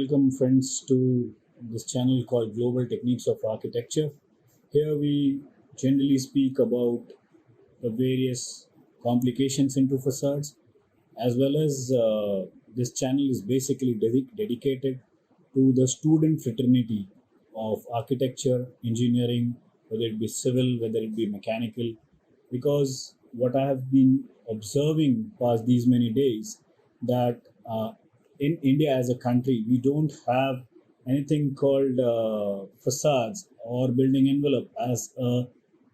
welcome friends to this channel called Global Techniques of Architecture. Here we generally speak about the various complications into facades, as well as this channel is basically dedicated to the student fraternity of architecture, engineering, whether it be civil, whether it be mechanical, because what I have been observing past these many days that in India as a country, we don't have anything called facades or building envelope as a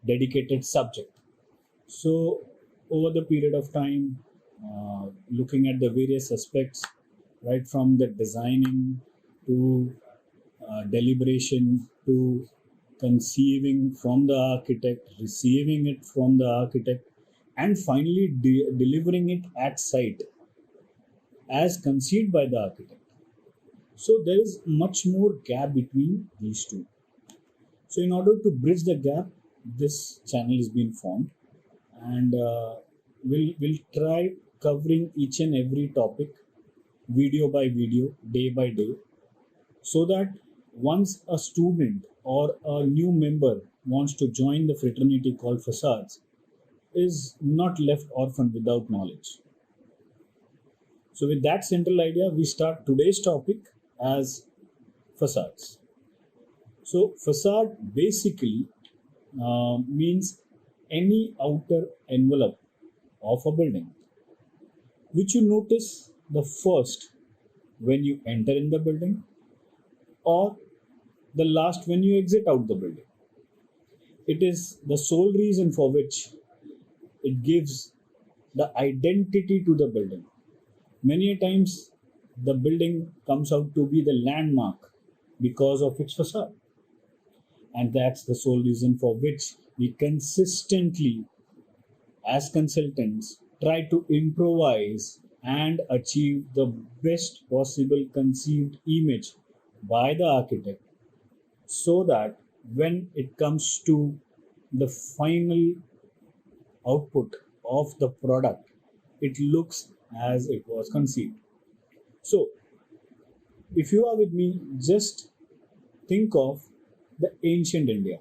dedicated subject. So, over the period of time, looking at the various aspects, right from the designing to deliberation to conceiving from the architect, receiving it from the architect, and finally delivering it at site as conceived by the architect. So there is much more gap between these two. So in order to bridge the gap, this channel is being formed, and we'll try covering each and every topic video by video, day by day, so that once a student or a new member wants to join the fraternity called facades, is not left orphaned without knowledge. So, with that central idea, we start today's topic as facades. So, facade basically means any outer envelope of a building, which you notice the first when you enter in the building or the last when you exit out the building. It is the sole reason for which it gives the identity to the building. Many a times, the building comes out to be the landmark because of its facade. And that's the sole reason for which we consistently, as consultants, try to improvise and achieve the best possible conceived image by the architect, so that when it comes to the final output of the product, it looks as it was conceived. So, if you are with me, just think of the ancient India.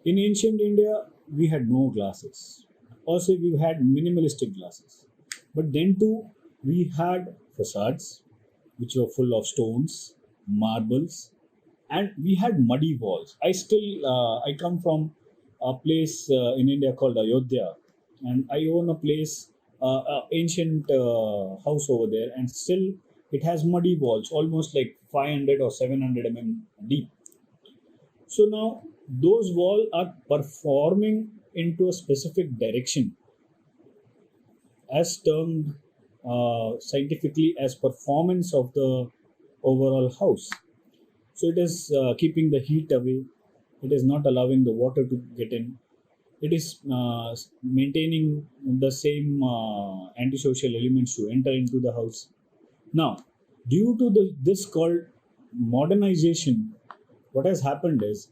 In ancient India, we had no glasses. Also, we had minimalistic glasses. But then too, we had facades which were full of stones, marbles, and we had muddy walls. I come from a place in India called Ayodhya, and I own a place, ancient house over there, and still it has muddy walls, almost like 500 or 700 deep. So now those walls are performing into a specific direction, as termed scientifically as performance of the overall house. So it is keeping the heat away. It is not allowing the water to get in. It is maintaining the same antisocial elements to enter into the house. Now, due to this called modernization, what has happened is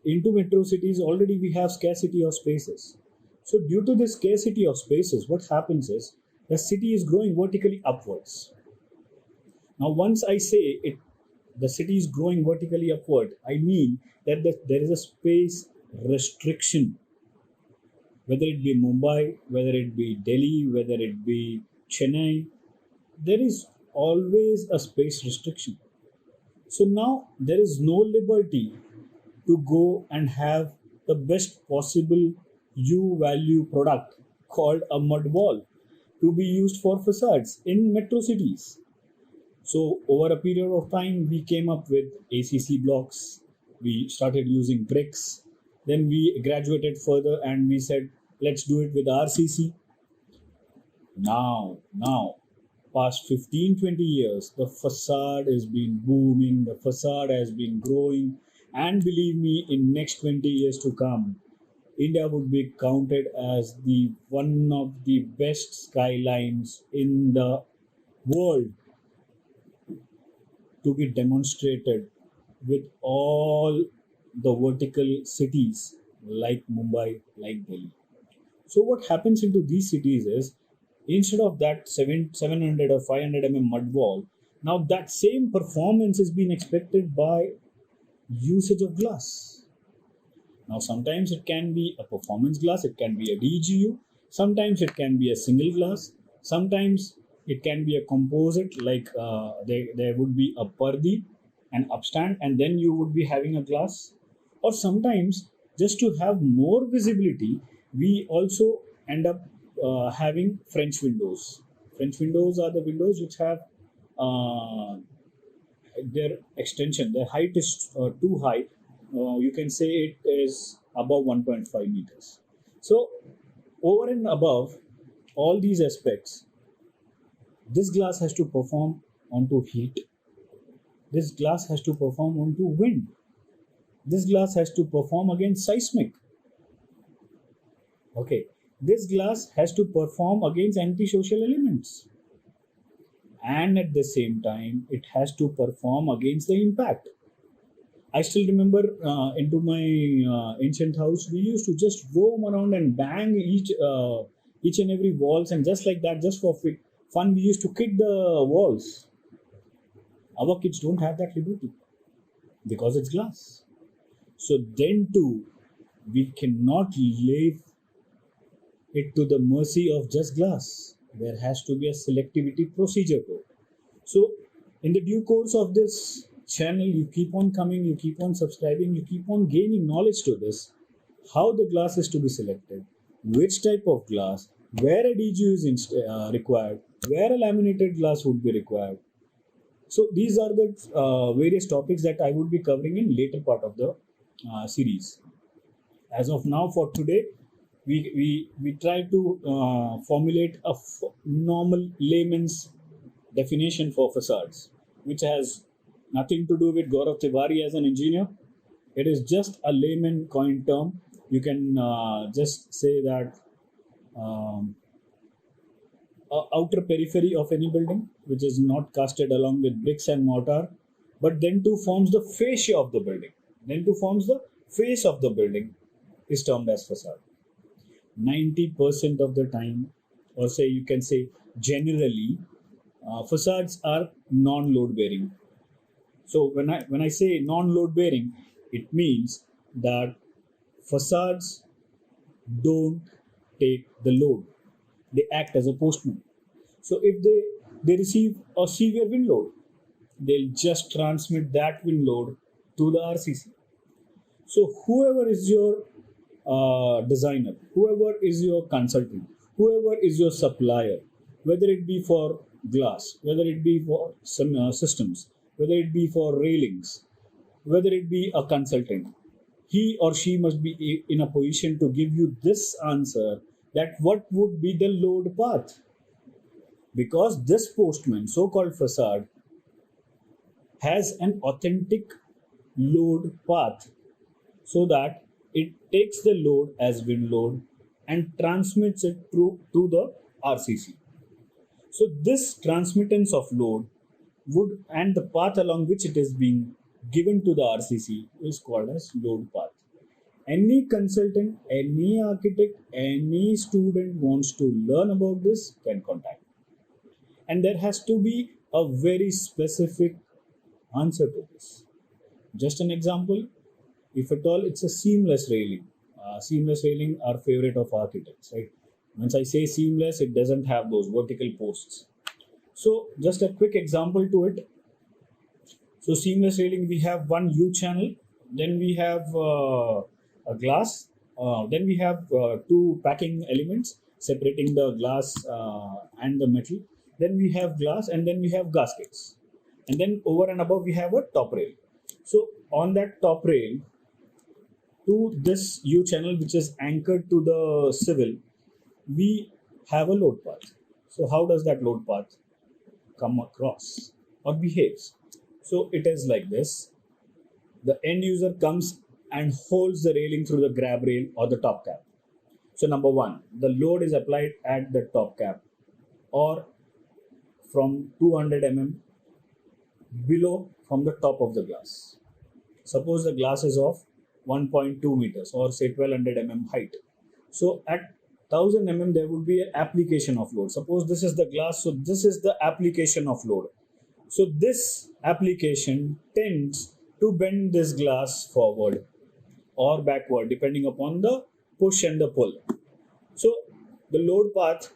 into metro cities already we have scarcity of spaces. So due to this scarcity of spaces, what happens is the city is growing vertically upwards. Now, once I say it, the city is growing vertically upward, I mean that there is a space restriction, whether it be Mumbai, whether it be Delhi, whether it be Chennai, there is always a space restriction. So now there is no liberty to go and have the best possible U value product called a mud wall to be used for facades in metro cities. So over a period of time, we came up with ACC blocks. We started using bricks. Then we graduated further and we said, let's do it with RCC. Now, past 15-20 years, the facade has been booming. The facade has been growing. And believe me, in next 20 years to come, India would be counted as the one of the best skylines in the world to be demonstrated with all the vertical cities like Mumbai, like Delhi. So what happens into these cities is instead of that 700 or 500 mud wall, Now that same performance is being expected by usage of glass. Now sometimes it can be a performance glass, it can be a DGU, sometimes it can be a single glass, sometimes it can be a composite, like there would be a pardi, an upstand, and then you would be having a glass. Or sometimes, just to have more visibility, we also end up having French windows. French windows are the windows which have uh, their extension, their height is too high. You can say it is above 1.5 meters. So, over and above all these aspects, this glass has to perform onto heat. This glass has to perform onto wind. This glass has to perform against seismic. Okay. This glass has to perform against antisocial elements. And at the same time, it has to perform against the impact. I still remember into my ancient house, we used to just roam around and bang each and every walls, and just like that, just for fun, we used to kick the walls. Our kids don't have that liberty because it's glass. So then too, we cannot leave it to the mercy of just glass. There has to be a selectivity procedure to it. So in the due course of this channel, you keep on coming, you keep on subscribing, you keep on gaining knowledge to this, how the glass is to be selected, which type of glass, where a DGU is required, where a laminated glass would be required. So these are the various topics that I would be covering in later part of the series. As of now, for today, we try to formulate a normal layman's definition for facades, which has nothing to do with Gaurav Tiwari as an engineer. It is just a layman coined term. You can just say that outer periphery of any building, which is not casted along with bricks and mortar, but then too forms the fascia of the building. Then too forms the face of the building is termed as facade. 90% of the time, or say you can say generally, facades are non-load bearing. So when I say non-load bearing, it means that facades don't take the load. They act as a postman. So if they receive a severe wind load, they'll just transmit that wind load to the RCC. So whoever is your designer, whoever is your consultant, whoever is your supplier, whether it be for glass, whether it be for some systems, whether it be for railings, whether it be a consultant, he or she must be in a position to give you this answer, that what would be the load path. Because this postman, so-called facade, has an authentic load path, so that it takes the load as wind load and transmits it through to the RCC. So this transmittance of load would, and the path along which it is being given to the RCC, is called as load path. Any consultant, any architect, any student wants to learn about this can contact. And there has to be a very specific answer to this. Just an example, if at all it's a seamless railing. Seamless railing are favorite of architects, right? Once I say seamless, it doesn't have those vertical posts. So just a quick example to it. So seamless railing, we have one U channel, then we have a glass, then we have two packing elements separating the glass and the metal. Then we have glass, and then we have gaskets. And then over and above we have a top rail. So on that top rail, to this U channel which is anchored to the civil, we have a load path. So how does that load path come across or behaves? So it is like this. The end user comes and holds the railing through the grab rail or the top cap. So number one, the load is applied at the top cap or from 200 mm below from the top of the glass. Suppose the glass is of 1.2 meters or say 1200 mm height. So at 1000 there would be an application of load. Suppose this is the glass, so this is the application of load. So this application tends to bend this glass forward or backward depending upon the push and the pull. So the load path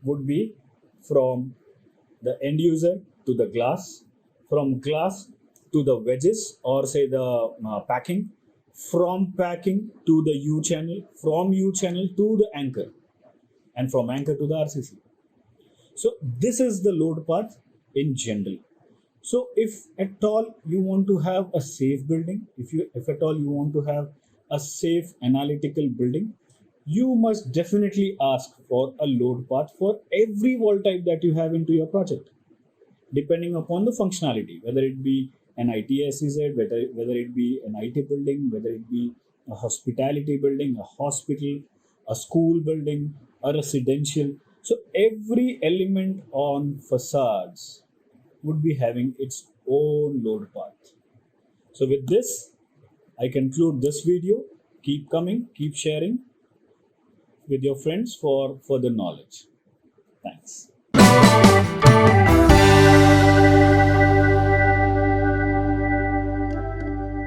would be from the end user to the glass, from glass to the wedges or say the packing, from packing to the U channel, from U channel to the anchor, and from anchor to the RCC. So this is the load path in general. So if at all you want to have a safe building, if at all you want to have a safe analytical building, you must definitely ask for a load path for every wall type that you have into your project, depending upon the functionality, whether it be an ITSEZ, whether it be an IT building, whether it be a hospitality building, a hospital, a school building, a residential. So every element on facades would be having its own load path. So with this, I conclude this video. Keep coming, keep sharing with your friends for further knowledge. Thanks.